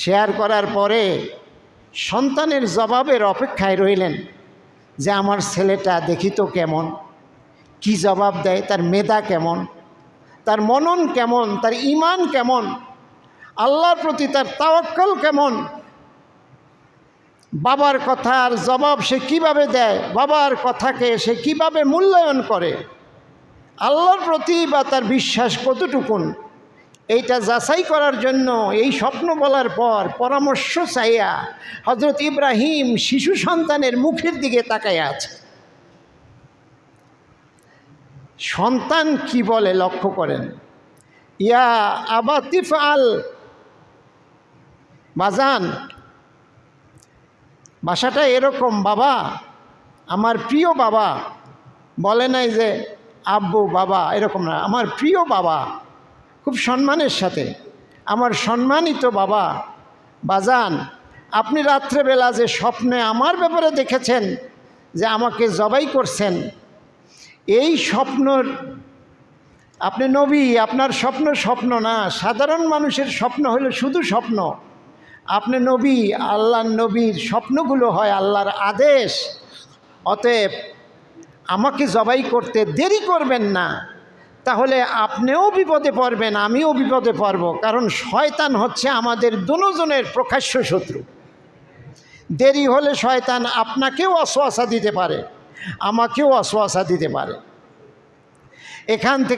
Share করার পরে সন্তানের জবাবের অপেক্ষায় রইলেন যে আমার ছেলেটা দেখি তো কেমন, কি জবাব দেয়, তার মেধা কেমন, তার মনন কেমন, তার ঈমান কেমন, আল্লাহর প্রতি তার তাওয়াক্কুল কেমন, বাবার কথার জবাব সে কিভাবে দেয়, বাবার কথাকে সে কিভাবে মূল্যায়ন করে, আল্লাহর প্রতি বা তার বিশ্বাস কতটুকুন, এইটা যাচাই করার জন্য এই স্বপ্ন বলার পর পরামর্শ চাইয়া হযরত ইব্রাহিম শিশু সন্তানের মুখের দিকে তাকাইয়া আছে। সন্তান কি বলে লক্ষ্য করেন, ইয়া আবাতিফ আল, বাজান, ভাষাটা এরকম, বাবা, আমার প্রিয় বাবা, বলে নাই যে আব্বু বাবা, এরকম না, আমার প্রিয় বাবা, খুব সম্মানের সাথে, আমার সম্মানিত বাবা, বাজান, আপনি রাত্রেবেলা যে স্বপ্নে আমার ব্যাপারে দেখেছেন যে আমাকে জবাই করছেন, এই স্বপ্নর, আপনি নবী, আপনার স্বপ্ন স্বপ্ন না, সাধারণ মানুষের স্বপ্ন হলো শুধু স্বপ্ন, আপনি নবী, আল্লাহর নবীর স্বপ্নগুলো হয় আল্লাহর আদেশ। অতএব আমাকে জবাই করতে দেরি করবেন না, তাহলে আপনিও বিপদে পড়বেন, আমিও বিপদে পড়ব, কারণ শয়তান হচ্ছে আমাদের দুজনের প্রকাশ্য শত্রু। দেরি হলে শয়তান আপনাকেও ওয়াসওয়াসা দিতে পারে, আমাকেও ওয়াসওয়াসা দিতে পারে। এখান থেকে